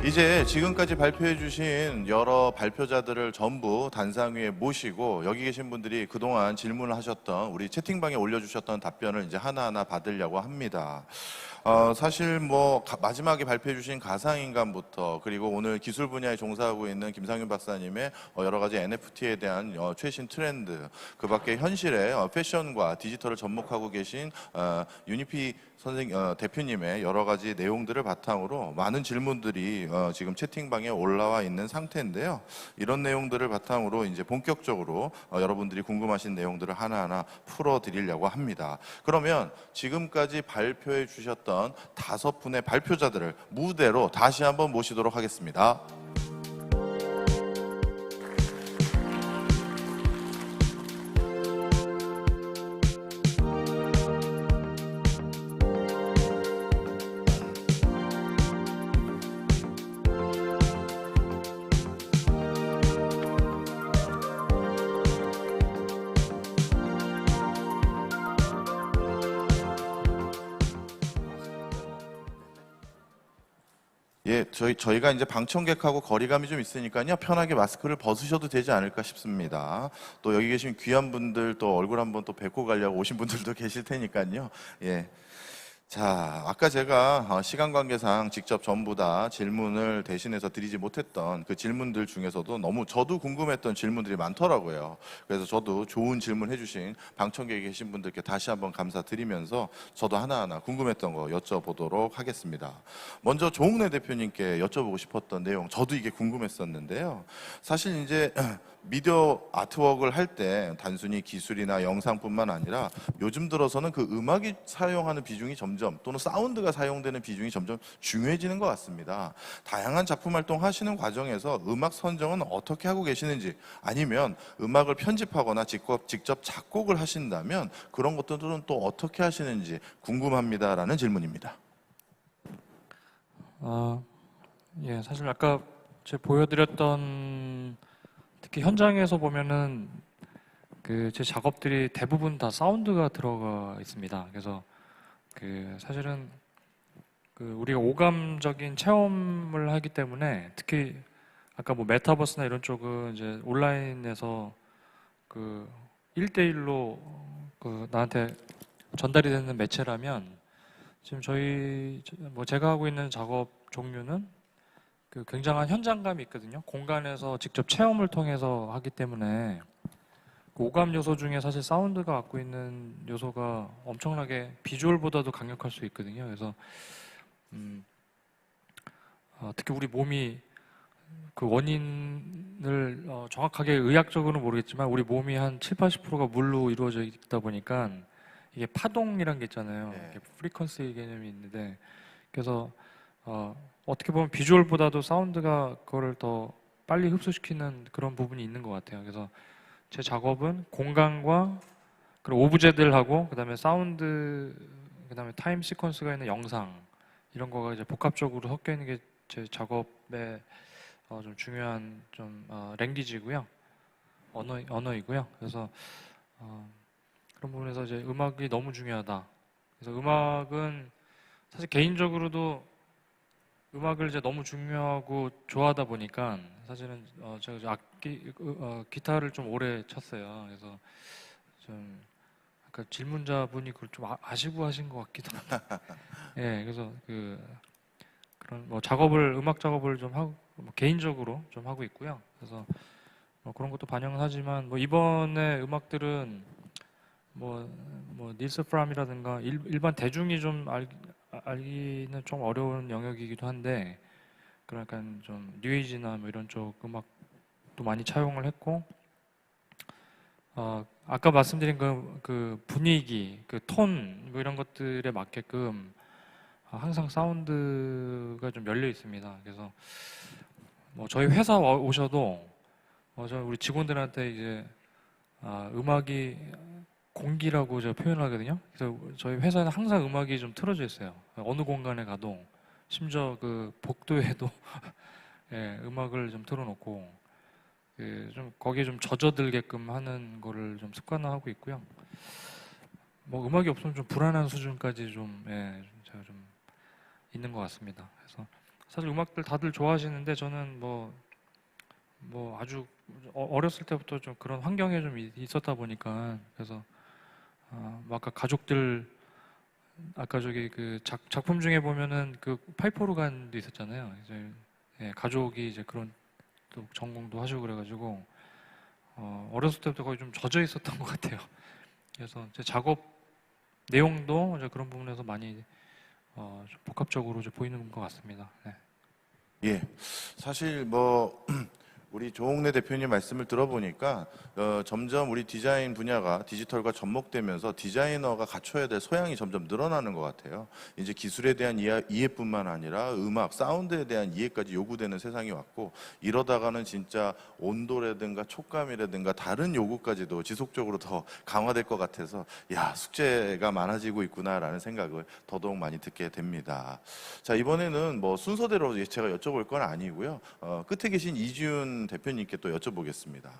이제 지금까지 발표해 주신 여러 발표자들을 전부 단상 위에 모시고 여기 계신 분들이 그동안 질문을 하셨던 우리 채팅방에 올려주셨던 답변을 이제 하나하나 받으려고 합니다. 사실 뭐 마지막에 발표해 주신 가상인간부터 그리고 오늘 기술 분야에 종사하고 있는 김상윤 박사님의 여러 가지 NFT에 대한 최신 트렌드, 그 밖에 현실의 패션과 디지털을 접목하고 계신 유니피 대표님의 여러 가지 내용들을 바탕으로 많은 질문들이 지금 채팅방에 올라와 있는 상태인데요. 이런 내용들을 바탕으로 이제 본격적으로 여러분들이 궁금하신 내용들을 하나하나 풀어드리려고 합니다. 그러면 지금까지 발표해 주셨던 5분의 발표자들을 무대로 다시 한번 모시도록 하겠습니다. 예, 저희가 이제 방청객하고 거리감이 좀 있으니까요. 편하게 마스크를 벗으셔도 되지 않을까 싶습니다. 또 여기 계신 귀한 분들 또 얼굴 한번 또 뵙고 가려고 오신 분들도 계실 테니까요. 예. 자, 아까 제가 시간 관계상 직접 전부 다 질문을 대신해서 드리지 못했던 그 질문들 중에서도 너무 저도 궁금했던 질문들이 많더라고요. 그래서 저도 좋은 질문 해주신 방청객에 계신 분들께 다시 한번 감사드리면서 저도 하나하나 궁금했던 거 여쭤보도록 하겠습니다. 먼저 조홍래 대표님께 여쭤보고 싶었던 내용, 저도 이게 궁금했었는데요. 사실 이제 미디어 아트웍을 할 때 단순히 기술이나 영상뿐만 아니라 요즘 들어서는 그 음악이 사용하는 비중이 점점, 또는 사운드가 사용되는 비중이 점점 중요해지는 것 같습니다. 다양한 작품 활동 하시는 과정에서 음악 선정은 어떻게 하고 계시는지, 아니면 음악을 편집하거나 직접 작곡을 하신다면 그런 것들은 또 어떻게 하시는지 궁금합니다라는 질문입니다. 예, 사실 아까 제가 보여드렸던 특히 현장에서 보면은 그 제 작업들이 대부분 다 사운드가 들어가 있습니다. 그래서 그 사실은 그 우리가 오감적인 체험을 하기 때문에 특히 아까 뭐 메타버스나 이런 쪽은 이제 온라인에서 그 1대1로 그 나한테 전달이 되는 매체라면 지금 저희 뭐 제가 하고 있는 작업 종류는 그 굉장한 현장감이 있거든요. 공간에서 직접 체험을 통해서 하기 때문에 그 오감 요소 중에 사실 사운드가 갖고 있는 요소가 엄청나게 비주얼보다도 강력할 수 있거든요. 그래서 특히 우리 몸이 그 원인을 정확하게 의학적으로는 모르겠지만 우리 몸이 한 7, 80%가 물로 이루어져 있다 보니까 이게 파동이란 게 있잖아요. 네. 이게 프리퀀시 개념이 있는데 그래서 어떻게 보면 비주얼보다도 사운드가 그거를 더 빨리 흡수시키는 그런 부분이 있는 것 같아요. 그래서 제 작업은 공간과 그리고 오브제들하고 그다음에 사운드, 그다음에 타임 시퀀스가 있는 영상 이런 거가 이제 복합적으로 섞여 있는 게 제 작업의 좀 중요한 좀 랭귀지고요, 언어이고요. 그래서 그런 부분에서 이제 음악이 너무 중요하다. 그래서 음악은 사실 개인적으로도 음악을 이제 너무 중요하고 좋아하다 보니까 사실은 제가 기타를 좀 오래 쳤어요. 그래서 좀 아까 질문자분이 그걸 좀 아시고 하신 것 같기도 한데, 예, 그래서 그런 뭐 음악 작업을 좀 하고 뭐 개인적으로 좀 하고 있고요. 그래서 뭐 그런 것도 반영은 하지만 뭐 이번에 음악들은 뭐 닐스 프람이라든가 일반 대중이 좀 알기는 좀 어려운 영역이기도 한데 그런 약간 좀 뉴에이지나 뭐 이런 쪽 음악도 많이 차용을 했고 아까 말씀드린 그 분위기, 그 톤 뭐 이런 것들에 맞게끔 항상 사운드가 좀 열려 있습니다. 그래서 뭐 저희 회사 오셔도 우리 직원들한테 이제 음악이 공기라고 제가 표현하거든요. 그래서 저희 회사는 항상 음악이 좀 틀어져 있어요. 어느 공간에 가도, 심지어 그 복도에도 예, 음악을 좀 틀어놓고 좀 거기에 좀 젖어들게끔 하는 거를 좀 습관화하고 있고요. 뭐 음악이 없으면 좀 불안한 수준까지 좀 제가 좀 있는 것 같습니다. 그래서 사실 음악들 다들 좋아하시는데 저는 뭐 아주 어렸을 때부터 좀 그런 환경에 좀 있었다 보니까 그래서 뭐 아까 가족들 아까 저기 그 작품 중에 보면은 그 파이프 오르간도 있었잖아요. 이제 예, 가족이 이제 그런 또 전공도 하시고 그래가지고 어렸을 때부터 거의 좀 젖어 있었던 것 같아요. 그래서 제 작업 내용도 이제 그런 부분에서 많이 좀 복합적으로 좀 보이는 것 같습니다. 네. 예. 사실 뭐 우리 조홍래 대표님 말씀을 들어보니까 점점 우리 디자인 분야가 디지털과 접목되면서 디자이너가 갖춰야 될 소양이 점점 늘어나는 것 같아요. 이제 기술에 대한 이해뿐만 아니라 음악, 사운드에 대한 이해까지 요구되는 세상이 왔고 이러다가는 진짜 온도라든가 촉감이라든가 다른 요구까지도 지속적으로 더 강화될 것 같아서 야, 숙제가 많아지고 있구나라는 생각을 더더욱 많이 듣게 됩니다. 자, 이번에는 뭐 순서대로 제가 여쭤볼 건 아니고요. 끝에 계신 이지훈 대표님께 또 여쭤보겠습니다.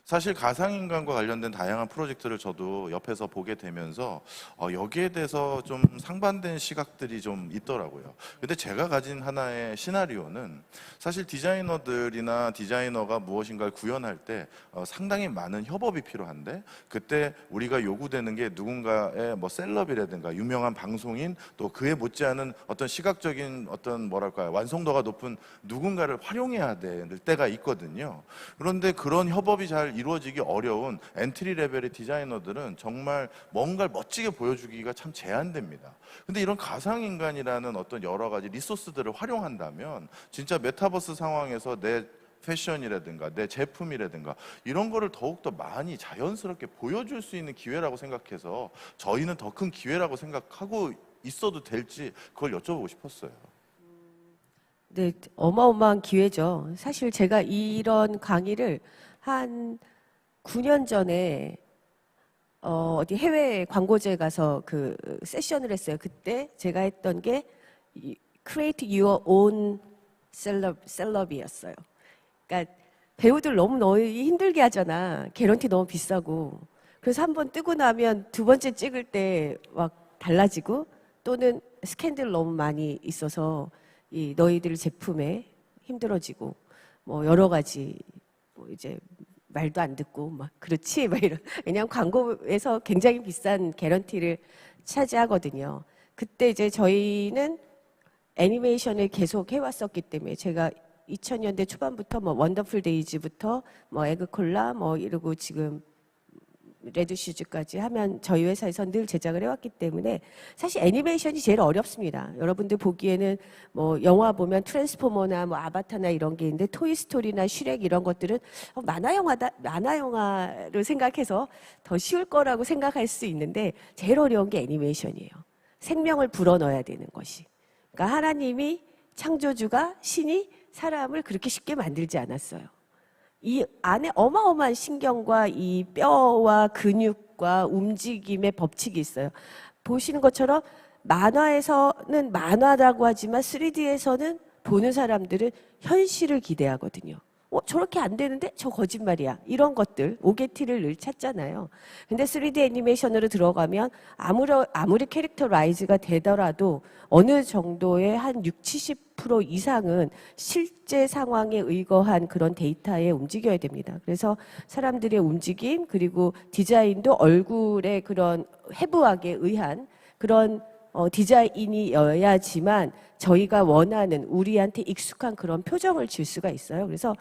사실 가상인간과 관련된 다양한 프로젝트를 저도 옆에서 보게 되면서 여기에 대해서 좀 상반된 시각들이 좀 있더라고요. 근데 제가 가진 하나의 시나리오는 사실 디자이너들이나 디자이너가 무엇인가를 구현할 때 상당히 많은 협업이 필요한데 그때 우리가 요구되는 게 누군가의 뭐 셀럽이라든가 유명한 방송인 또 그에 못지않은 어떤 시각적인 어떤 뭐랄까요 완성도가 높은 누군가를 활용해야 될 때가 있거든요. 그런데 그런 협업이 잘 이루어지기 어려운 엔트리 레벨의 디자이너들은 정말 뭔가를 멋지게 보여주기가 참 제한됩니다. 근데 이런 가상인간이라는 어떤 여러 가지 리소스들을 활용한다면 진짜 메타버스 상황에서 내 패션이라든가 내 제품이라든가 이런 거를 더욱더 많이 자연스럽게 보여줄 수 있는 기회라고 생각해서 저희는 더 큰 기회라고 생각하고 있어도 될지 그걸 여쭤보고 싶었어요. 네, 어마어마한 기회죠. 사실 제가 이런 강의를 한 9년 전에 어디 해외 광고제에 가서 그 세션을 했어요. 그때 제가 했던 게 Create Your Own 셀럽이었어요. 그러니까 배우들 너무 힘들게 하잖아. 개런티 너무 비싸고. 그래서 한번 뜨고 나면 두 번째 찍을 때 막 달라지고 또는 스캔들 너무 많이 있어서 이 너희들 제품에 힘들어지고 뭐 여러 가지 뭐 이제 말도 안 듣고 막 그렇지 막 이런 왜냐하면 광고에서 굉장히 비싼 개런티를 차지하거든요. 그때 이제 저희는 애니메이션을 계속 해왔었기 때문에 제가 2000년대 초반부터 뭐 원더풀 데이즈부터 뭐 에그콜라 뭐 이러고 지금 레드슈즈까지 하면 저희 회사에서 늘 제작을 해왔기 때문에 사실 애니메이션이 제일 어렵습니다. 여러분들 보기에는 뭐 영화 보면 트랜스포머나 뭐 아바타나 이런 게 있는데 토이스토리나 슈렉 이런 것들은 만화 영화를 생각해서 더 쉬울 거라고 생각할 수 있는데 제일 어려운 게 애니메이션이에요. 생명을 불어넣어야 되는 것이. 그러니까 하나님이 창조주가 신이 사람을 그렇게 쉽게 만들지 않았어요. 이 안에 어마어마한 신경과 이 뼈와 근육과 움직임의 법칙이 있어요. 보시는 것처럼 만화에서는 만화라고 하지만 3D에서는 보는 사람들은 현실을 기대하거든요. 저렇게 안 되는데 저 거짓말이야. 이런 것들 오게티를 늘 찾잖아요. 근데 3D 애니메이션으로 들어가면 아무리 캐릭터라이즈가 되더라도 어느 정도의 한 60-70% 이상은 실제 상황에 의거한 그런 데이터에 움직여야 됩니다. 그래서 사람들의 움직임 그리고 디자인도 얼굴의 그런 해부학에 의한 그런 디자인이어야지만 저희가 원하는 우리한테 익숙한 그런 표정을 줄 수가 있어요. 그래서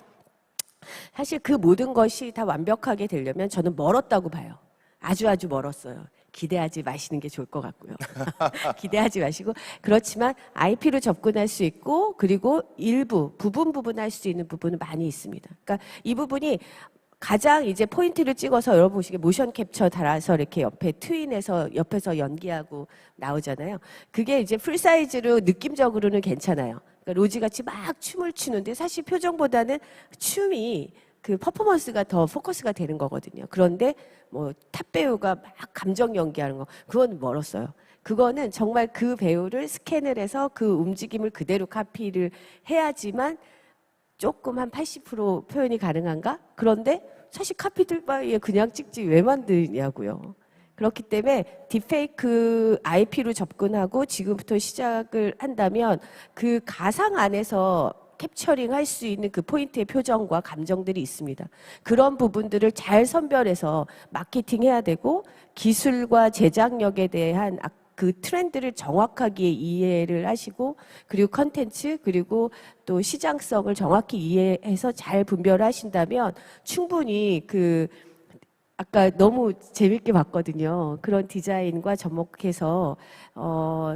사실 그 모든 것이 다 완벽하게 되려면 저는 멀었다고 봐요. 아주 멀었어요. 기대하지 마시는 게 좋을 것 같고요. 기대하지 마시고 그렇지만 IP로 접근할 수 있고 그리고 일부 부분 할 수 있는 부분은 많이 있습니다. 그러니까 이 부분이 가장 이제 포인트를 찍어서 여러분 보시기에 모션 캡처 달아서 이렇게 옆에 트윈해서 옆에서 연기하고 나오잖아요. 그게 이제 풀 사이즈로 느낌적으로는 괜찮아요. 그러니까 로지같이 막 춤을 추는데 사실 표정보다는 춤이 그 퍼포먼스가 더 포커스가 되는 거거든요. 그런데 뭐 탑 배우가 막 감정 연기하는 거 그건 멀었어요. 그거는 정말 그 배우를 스캔을 해서 그 움직임을 그대로 카피를 해야지만 조금 한 80% 표현이 가능한가? 그런데 사실 카피들 바에 그냥 찍지 왜 만드냐고요. 그렇기 때문에 딥페이크 IP로 접근하고 지금부터 시작을 한다면 그 가상 안에서 캡처링 할 수 있는 그 포인트의 표정과 감정들이 있습니다. 그런 부분들을 잘 선별해서 마케팅해야 되고 기술과 제작력에 대한 그 트렌드를 정확하게 이해를 하시고 그리고 컨텐츠 그리고 또 시장성을 정확히 이해해서 잘 분별하신다면 충분히 그 아까 너무 재밌게 봤거든요. 그런 디자인과 접목해서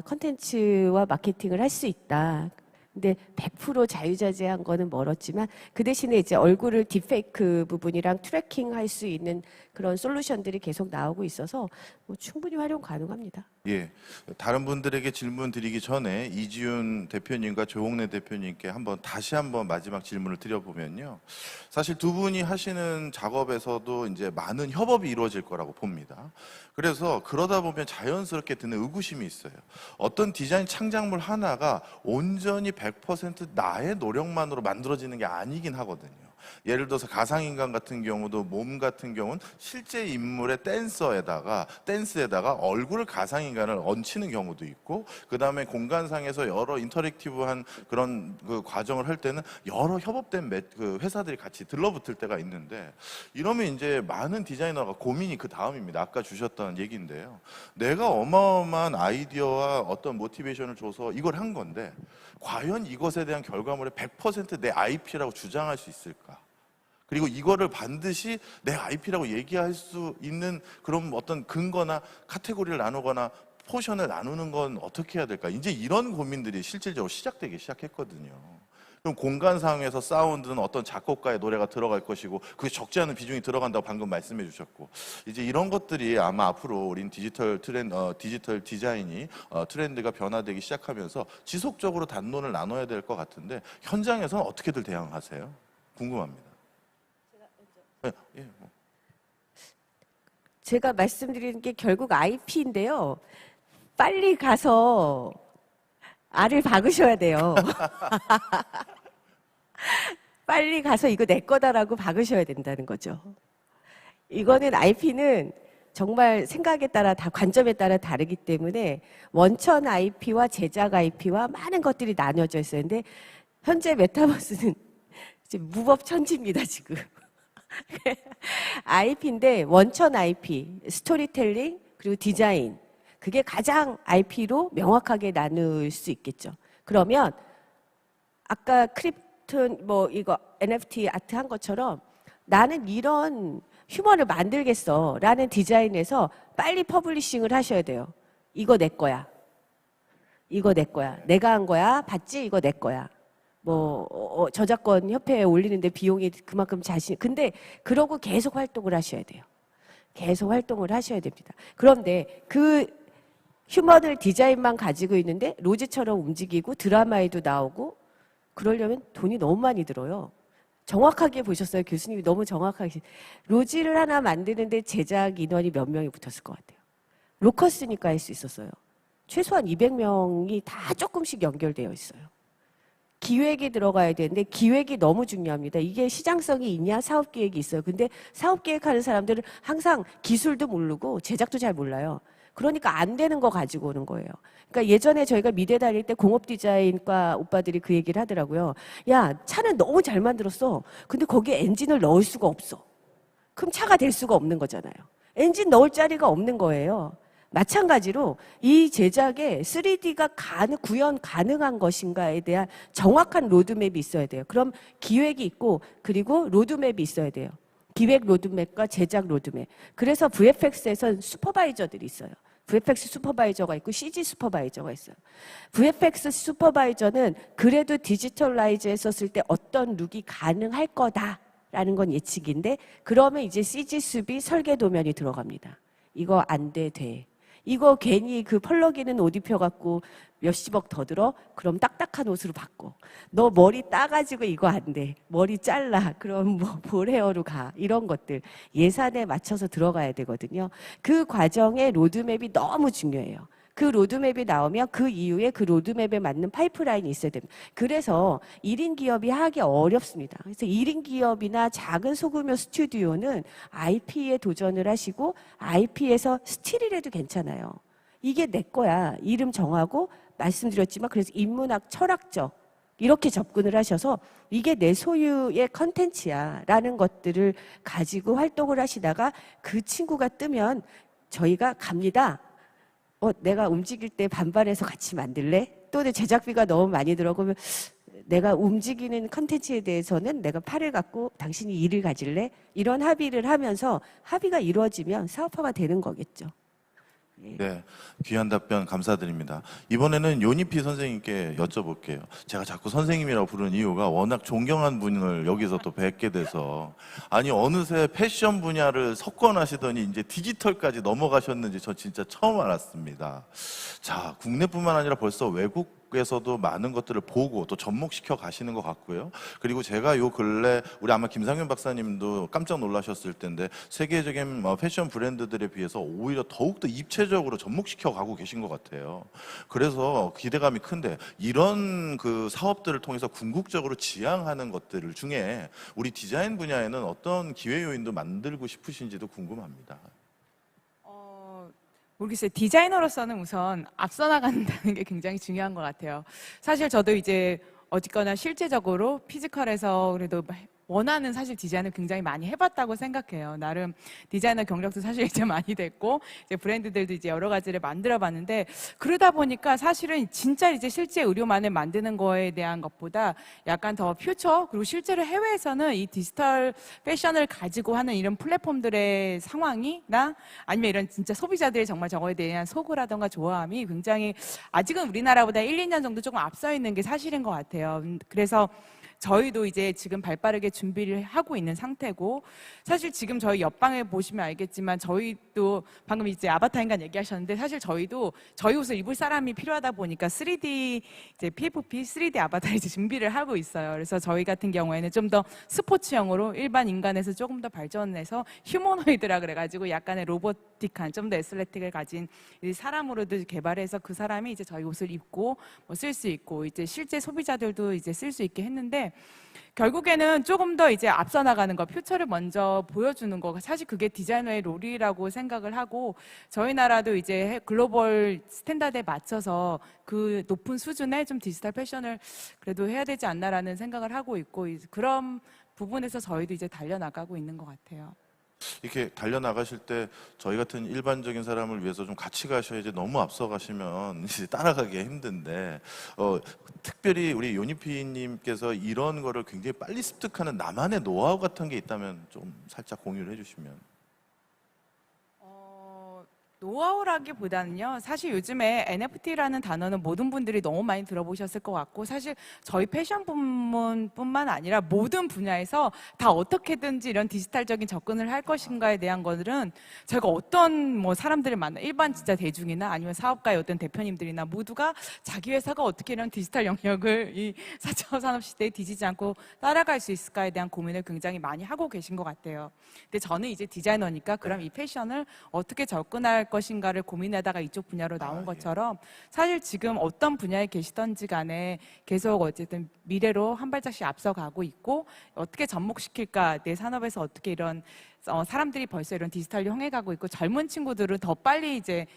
컨텐츠와 마케팅을 할 수 있다. 근데 100% 자유자재한 거는 멀었지만 그 대신에 이제 얼굴을 딥페이크 부분이랑 트래킹 할 수 있는 그런 솔루션들이 계속 나오고 있어서 뭐 충분히 활용 가능합니다. 예, 다른 분들에게 질문 드리기 전에 이지훈 대표님과 조홍래 대표님께 다시 한번 마지막 질문을 드려보면요. 사실 두 분이 하시는 작업에서도 이제 많은 협업이 이루어질 거라고 봅니다. 그래서 그러다 보면 자연스럽게 드는 의구심이 있어요. 어떤 디자인 창작물 하나가 온전히 100% 나의 노력만으로 만들어지는 게 아니긴 하거든요. 예를 들어서 가상인간 같은 경우도 몸 같은 경우는 실제 인물의 댄스에다가 얼굴을 가상인간을 얹히는 경우도 있고 그 다음에 공간상에서 여러 인터랙티브한 그런 그 과정을 할 때는 여러 협업된 그 회사들이 같이 들러붙을 때가 있는데 이러면 이제 많은 디자이너가 고민이 그 다음입니다. 아까 주셨던 얘기인데요. 내가 어마어마한 아이디어와 어떤 모티베이션을 줘서 이걸 한 건데 과연 이것에 대한 결과물에 100% 내 IP라고 주장할 수 있을까? 그리고 이거를 반드시 내 IP라고 얘기할 수 있는 그런 어떤 근거나 카테고리를 나누거나 포션을 나누는 건 어떻게 해야 될까? 이제 이런 고민들이 실질적으로 시작되기 시작했거든요. 그럼 공간상에서 사운드는 어떤 작곡가의 노래가 들어갈 것이고 그게 적지 않은 비중이 들어간다고 방금 말씀해 주셨고 이제 이런 것들이 아마 앞으로 우린 디지털 디자인이 트렌드가 변화되기 시작하면서 지속적으로 담론을 나눠야 될 것 같은데 현장에서는 어떻게들 대응하세요? 궁금합니다. 예. 제가 말씀드리는 게 결국 IP인데요. 빨리 가서 알을 박으셔야 돼요. 빨리 가서 이거 내 거다라고 박으셔야 된다는 거죠. 이거는 IP는 정말 생각에 따라 관점에 따라 다르기 때문에 원천 IP와 제작 IP와 많은 것들이 나뉘어져 있어요. 근데 현재 메타버스는 이제 무법천지입니다, 지금. IP인데 원천 IP, 스토리텔링 그리고 디자인 그게 가장 IP로 명확하게 나눌 수 있겠죠. 그러면 아까 크립톤 이거 NFT 아트 한 것처럼 나는 이런 휴먼을 만들겠어 라는 디자인에서 빨리 퍼블리싱을 하셔야 돼요. 이거 내 거야. 이거 내 거야. 내가 한 거야. 봤지? 이거 내 거야. 저작권 협회에 올리는데 비용이 그만큼 근데 그러고 계속 활동을 하셔야 돼요. 계속 활동을 하셔야 됩니다. 그런데 그 휴먼을 디자인만 가지고 있는데 로즈처럼 움직이고 드라마에도 나오고 그러려면 돈이 너무 많이 들어요. 정확하게 보셨어요. 교수님이 너무 정확하게. 로즈를 하나 만드는데 제작 인원이 몇 명이 붙었을 것 같아요. 로커스니까 할 수 있었어요. 최소한 200명이 다 조금씩 연결되어 있어요. 기획이 들어가야 되는데 기획이 너무 중요합니다. 이게 시장성이 있냐 사업계획이 있어요. 근데 사업계획하는 사람들은 항상 기술도 모르고 제작도 잘 몰라요. 그러니까 안 되는 거 가지고 오는 거예요. 그러니까 예전에 저희가 미대 다닐 때 공업디자인과 오빠들이 그 얘기를 하더라고요. 야, 차는 너무 잘 만들었어. 근데 거기에 엔진을 넣을 수가 없어. 그럼 차가 될 수가 없는 거잖아요. 엔진 넣을 자리가 없는 거예요. 마찬가지로 이 제작에 3D가 구현 가능한 것인가에 대한 정확한 로드맵이 있어야 돼요. 그럼 기획이 있고 그리고 로드맵이 있어야 돼요. 기획 로드맵과 제작 로드맵. 그래서 VFX에선 슈퍼바이저들이 있어요. VFX 슈퍼바이저가 있고 CG 슈퍼바이저가 있어요. VFX 슈퍼바이저는 그래도 디지털라이즈 했었을 때 어떤 룩이 가능할 거다라는 건 예측인데 그러면 이제 CG 수비 설계 도면이 들어갑니다. 이거 안 돼. 이거 괜히 그 펄럭이는 옷 입혀갖고 몇십억 더 들어? 그럼 딱딱한 옷으로 바꿔. 너 머리 따가지고 이거 안 돼. 머리 잘라. 그럼 볼헤어로 가. 이런 것들 예산에 맞춰서 들어가야 되거든요. 그 과정의 로드맵이 너무 중요해요. 그 로드맵이 나오면 그 이후에 그 로드맵에 맞는 파이프라인이 있어야 됩니다. 그래서 1인 기업이 하기 어렵습니다. 그래서 1인 기업이나 작은 소규모 스튜디오는 IP에 도전을 하시고 IP에서 스틸이라도 괜찮아요. 이게 내 거야. 이름 정하고 말씀드렸지만 그래서 인문학, 철학적 이렇게 접근을 하셔서 이게 내 소유의 컨텐츠야 라는 것들을 가지고 활동을 하시다가 그 친구가 뜨면 저희가 갑니다. 내가 움직일 때 반반해서 같이 만들래? 또는 제작비가 너무 많이 들어가면 내가 움직이는 컨텐츠에 대해서는 내가 팔을 갖고 당신이 이를 가질래? 이런 합의를 하면서 합의가 이루어지면 사업화가 되는 거겠죠. 네, 귀한 답변 감사드립니다. 이번에는 요니피 선생님께 여쭤볼게요. 제가 자꾸 선생님이라고 부르는 이유가 워낙 존경한 분을 여기서 또 뵙게 돼서 아니 어느새 패션 분야를 석권하시더니 이제 디지털까지 넘어가셨는지 저 진짜 처음 알았습니다. 자, 국내뿐만 아니라 벌써 외국에서도 많은 것들을 보고 또 접목시켜 가시는 것 같고요. 그리고 제가 요 근래 우리 아마 김상현 박사님도 깜짝 놀라셨을 텐데 세계적인 패션 브랜드들에 비해서 오히려 더욱더 입체적으로 접목시켜 가고 계신 것 같아요. 그래서 기대감이 큰데 이런 그 사업들을 통해서 궁극적으로 지향하는 것들 중에 우리 디자인 분야에는 어떤 기회 요인도 만들고 싶으신지도 궁금합니다. 모르겠어요. 디자이너로서는 우선 앞서 나간다는 게 굉장히 중요한 것 같아요. 사실 저도 이제 어쨌거나 실제적으로 피지컬에서 그래도 원하는 사실 디자인을 굉장히 많이 해봤다고 생각해요. 나름 디자이너 경력도 사실 이제 많이 됐고 이제 브랜드들도 이제 여러 가지를 만들어봤는데 그러다 보니까 사실은 진짜 이제 실제 의료만을 만드는 거에 대한 것보다 약간 더 퓨처 그리고 실제로 해외에서는 이 디지털 패션을 가지고 하는 이런 플랫폼들의 상황이나 아니면 이런 진짜 소비자들이 정말 저거에 대한 소구라던가 좋아함이 굉장히 아직은 우리나라보다 1, 2년 정도 조금 앞서 있는 게 사실인 것 같아요. 그래서 저희도 이제 지금 발빠르게 준비를 하고 있는 상태고 사실 지금 저희 옆방에 보시면 알겠지만 저희도 방금 이제 아바타 인간 얘기하셨는데 사실 저희도 저희 옷을 입을 사람이 필요하다 보니까 3D 이제 PFP, 3D 아바타 이제 준비를 하고 있어요. 그래서 저희 같은 경우에는 좀 더 스포츠형으로 일반 인간에서 조금 더 발전해서 휴머노이드라 그래가지고 약간의 로보틱한 좀 더 에슬레틱을 가진 사람으로도 개발해서 그 사람이 이제 저희 옷을 입고 쓸 수 있고 이제 실제 소비자들도 이제 쓸 수 있게 했는데 결국에는 조금 더 이제 앞서 나가는 거, 퓨처를 먼저 보여주는 거, 사실 그게 디자이너의 롤이라고 생각을 하고 저희 나라도 이제 글로벌 스탠다드에 맞춰서 그 높은 수준의 좀 디지털 패션을 그래도 해야 되지 않나라는 생각을 하고 있고 그런 부분에서 저희도 이제 달려나가고 있는 것 같아요. 이렇게 달려나가실 때 저희 같은 일반적인 사람을 위해서 좀 같이 가셔야지 너무 앞서 가시면 이제 따라가기 힘든데 특별히 우리 요니피님께서 이런 거를 굉장히 빨리 습득하는 나만의 노하우 같은 게 있다면 좀 살짝 공유를 해주시면. 노하우라기보다는요. 사실 요즘에 NFT라는 단어는 모든 분들이 너무 많이 들어보셨을 것 같고 사실 저희 패션 부문뿐만 아니라 모든 분야에서 다 어떻게든지 이런 디지털적인 접근을 할 것인가에 대한 것들은 제가 어떤 뭐 사람들을 만나 일반 진짜 대중이나 아니면 사업가의 어떤 대표님들이나 모두가 자기 회사가 어떻게 이런 디지털 영역을 이 4차 산업 시대에 뒤지지 않고 따라갈 수 있을까에 대한 고민을 굉장히 많이 하고 계신 것 같아요. 근데 저는 이제 디자이너니까 그럼 이 패션을 어떻게 접근할 것인가를 고민하다가 이쪽 분야로 나온 것처럼 사실 지금 어떤 분야에 계시던지 간에 계속 어쨌든 미래로 한 발짝씩 앞서가고 있고 어떻게 접목시킬까 내 산업에서 어떻게 이런 사람들이 벌써 이런 디지털로 향해가고 있고 젊은 친구들은 더 빨리 이제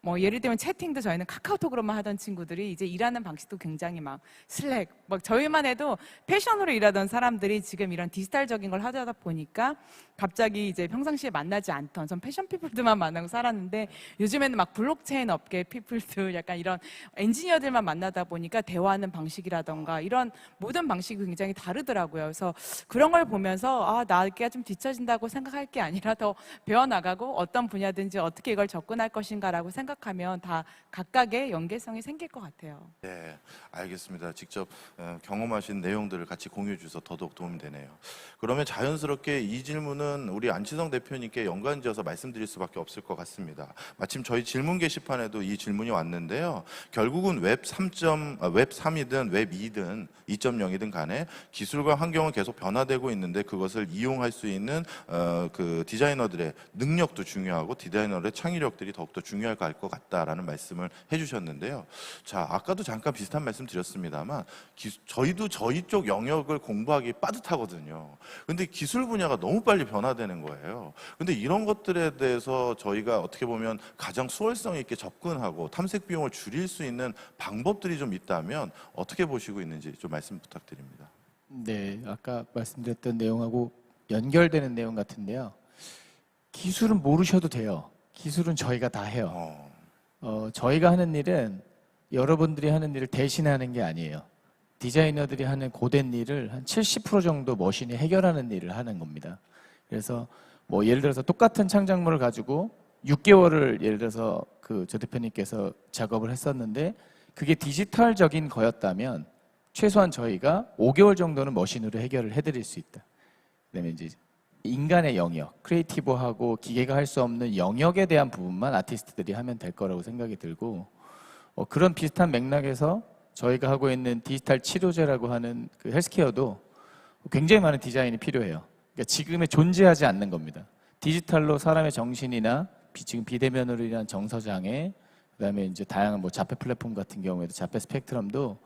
뭐 예를 들면 채팅도 저희는 카카오톡으로만 하던 친구들이 이제 일하는 방식도 굉장히 막 슬랙 막 저희만 해도 패션으로 일하던 사람들이 지금 이런 디지털적인 걸 하다 보니까 갑자기 이제 평상시에 만나지 않던 전 패션 피플들만 만나고 살았는데 요즘에는 막 블록체인 업계 피플들 약간 이런 엔지니어들만 만나다 보니까 대화하는 방식이라던가 이런 모든 방식이 굉장히 다르더라고요. 그래서 그런 걸 보면서 나가 좀 뒤처진다고 생각할 게 아니라 더 배워나가고 어떤 분야든지 어떻게 이걸 접근할 것인가라고 생각하면 다 각각의 연계성이 생길 것 같아요. 네, 알겠습니다. 직접 경험하신 내용들을 같이 공유해 주셔서 더더욱 도움이 되네요. 그러면 자연스럽게 이 질문은 우리 안치성 대표님께 연관지어서 말씀드릴 수밖에 없을 것 같습니다. 마침 저희 질문 게시판에도 이 질문이 왔는데요. 결국은 웹 3이든 웹 2든 2.0이든 간에 기술과 환경은 계속 변화되고 있는데 그것을 이용할 수 있는 그 디자이너들의 능력도 중요하고 디자이너의 창의력들이 더욱더 중요할 것 것 같다라는 말씀을 해주셨는데요. 자, 아까도 잠깐 비슷한 말씀 드렸습니다만 저희도 저희 쪽 영역을 공부하기 빠듯하거든요. 근데 기술 분야가 너무 빨리 변화되는 거예요. 근데 이런 것들에 대해서 저희가 어떻게 보면 가장 수월성 있게 접근하고 탐색 비용을 줄일 수 있는 방법들이 좀 있다면 어떻게 보시고 있는지 좀 말씀 부탁드립니다. 네, 아까 말씀드렸던 내용하고 연결되는 내용 같은데요. 기술은 모르셔도 돼요. 기술은 저희가 다 해요. 저희가 하는 일은 여러분들이 하는 일을 대신하는 게 아니에요. 디자이너들이 하는 고된 일을 한 70% 정도 머신이 해결하는 일을 하는 겁니다. 그래서 뭐 예를 들어서 똑같은 창작물을 가지고 6개월을 예를 들어서 그 조 대표님께서 작업을 했었는데 그게 디지털적인 거였다면 최소한 저희가 5개월 정도는 머신으로 해결을 해드릴 수 있다. 그다음에 이제 인간의 영역, 크리에이티브하고 기계가 할 수 없는 영역에 대한 부분만 아티스트들이 하면 될 거라고 생각이 들고 그런 비슷한 맥락에서 저희가 하고 있는 디지털 치료제라고 하는 그 헬스케어도 굉장히 많은 디자인이 필요해요. 그러니까 지금에 존재하지 않는 겁니다. 디지털로 사람의 정신이나 지금 비대면으로 인한 정서장애, 그다음에 이제 다양한 뭐 자폐 플랫폼 같은 경우에도 자폐 스펙트럼도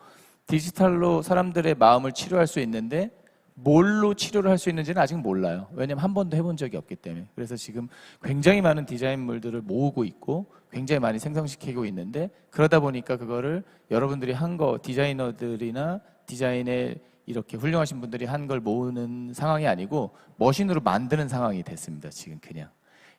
디지털로 사람들의 마음을 치료할 수 있는데 뭘로 치료를 할 수 있는지는 아직 몰라요. 왜냐하면 한 번도 해본 적이 없기 때문에. 그래서 지금 굉장히 많은 디자인물들을 모으고 있고 굉장히 많이 생성시키고 있는데 그러다 보니까 그거를 여러분들이 한 거, 디자이너들이나 디자인에 이렇게 훌륭하신 분들이 한 걸 모으는 상황이 아니고 머신으로 만드는 상황이 됐습니다. 지금 그냥.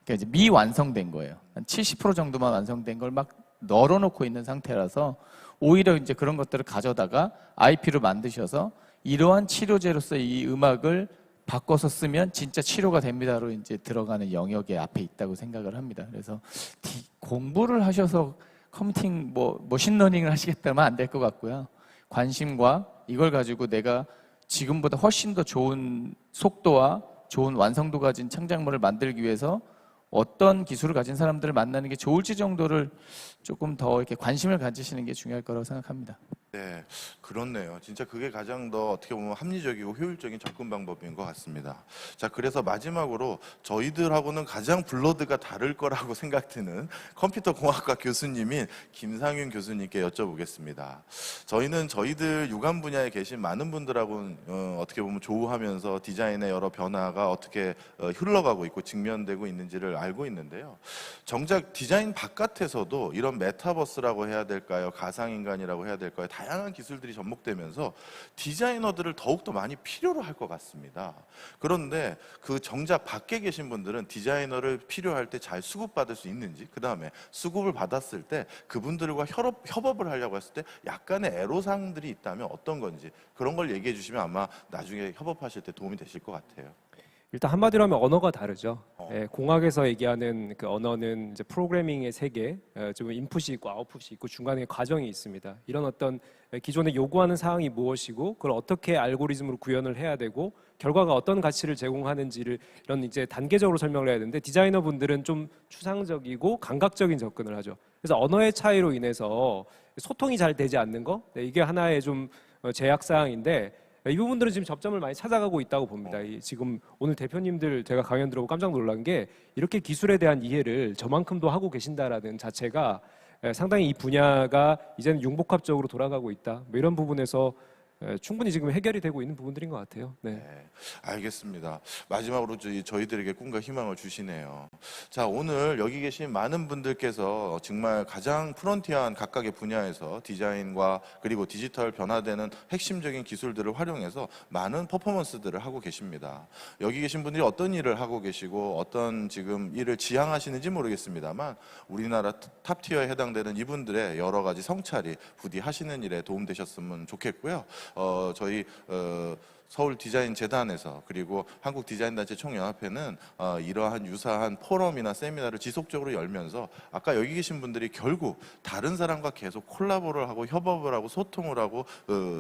그러니까 이제 미완성된 거예요. 한 70% 정도만 완성된 걸 막 널어놓고 있는 상태라서 오히려 이제 그런 것들을 가져다가 IP로 만드셔서 이러한 치료제로서 이 음악을 바꿔서 쓰면 진짜 치료가 됩니다로 이제 들어가는 영역에 앞에 있다고 생각을 합니다. 그래서 공부를 하셔서 컴퓨팅 뭐 머신러닝을 하시겠다면 안 될 것 같고요. 관심과 이걸 가지고 내가 지금보다 훨씬 더 좋은 속도와 좋은 완성도 가진 창작물을 만들기 위해서 어떤 기술을 가진 사람들을 만나는 게 좋을지 정도를 조금 더 이렇게 관심을 가지시는 게 중요할 거라고 생각합니다. 네, 그렇네요. 진짜 그게 가장 더 어떻게 보면 합리적이고 효율적인 접근 방법인 것 같습니다. 자, 그래서 마지막으로 저희들하고는 가장 블러드가 다를 거라고 생각드는 컴퓨터 공학과 교수님인 김상윤 교수님께 여쭤보겠습니다. 저희는 저희들 유관 분야에 계신 많은 분들하고는 어떻게 보면 조우하면서 디자인의 여러 변화가 어떻게 흘러가고 있고 직면되고 있는지를 알고 있는데요. 정작 디자인 바깥에서도 이런 메타버스라고 해야 될까요? 가상인간이라고 해야 될까요? 다양한 기술들이 접목되면서 디자이너들을 더욱더 많이 필요로 할 것 같습니다. 그런데 그 정작 밖에 계신 분들은 디자이너를 필요할 때 잘 수급받을 수 있는지, 그 다음에 수급을 받았을 때 그분들과 협업을 하려고 했을 때 약간의 애로사항들이 있다면 어떤 건지 그런 걸 얘기해 주시면 아마 나중에 협업하실 때 도움이 되실 것 같아요. 일단 한마디로 하면 언어가 다르죠. 공학에서 얘기하는 그 언어는 이제 프로그래밍의 세계, 좀 인풋이 있고 아웃풋이 있고 중간에 과정이 있습니다. 이런 어떤 기존에 요구하는 사항이 무엇이고 그걸 어떻게 알고리즘으로 구현을 해야 되고 결과가 어떤 가치를 제공하는지를 이런 이제 단계적으로 설명을 해야 되는데 디자이너분들은 좀 추상적이고 감각적인 접근을 하죠. 그래서 언어의 차이로 인해서 소통이 잘 되지 않는 거, 이게 하나의 좀 제약 사항인데 이 부분들은 지금 접점을 많이 찾아가고 있다고 봅니다. 지금 오늘 대표님들 제가 강연 들어보고 깜짝 놀란 게 이렇게 기술에 대한 이해를 저만큼도 하고 계신다라는 자체가 상당히 이 분야가 이제는 융복합적으로 돌아가고 있다. 뭐 이런 부분에서 충분히 지금 해결이 되고 있는 부분들인 것 같아요. 네. 네, 알겠습니다. 마지막으로 저희들에게 꿈과 희망을 주시네요. 자, 오늘 여기 계신 많은 분들께서 정말 가장 프론티어한 각각의 분야에서 디자인과 그리고 디지털 변화되는 핵심적인 기술들을 활용해서 많은 퍼포먼스들을 하고 계십니다. 여기 계신 분들이 어떤 일을 하고 계시고 어떤 지금 일을 지향하시는지 모르겠습니다만 우리나라 탑티어에 해당되는 이분들의 여러 가지 성찰이 부디 하시는 일에 도움되셨으면 좋겠고요. 저희 서울 디자인 재단에서 그리고 한국 디자인 단체 총연합회는 이러한 유사한 포럼이나 세미나를 지속적으로 열면서 아까 여기 계신 분들이 결국 다른 사람과 계속 콜라보를 하고 협업을 하고 소통을 하고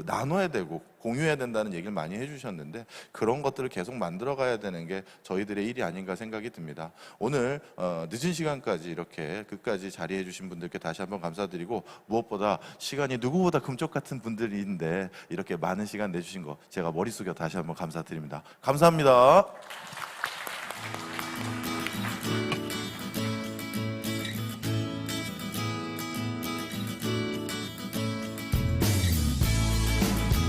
나눠야 되고 공유해야 된다는 얘기를 많이 해주셨는데 그런 것들을 계속 만들어 가야 되는 게 저희들의 일이 아닌가 생각이 듭니다. 오늘 늦은 시간까지 이렇게 끝까지 자리해 주신 분들께 다시 한번 감사드리고 무엇보다 시간이 누구보다 금쪽 같은 분들인데 이렇게 많은 시간 내주신 거 제가 머릿속에 다시 한번 감사드립니다. 감사합니다.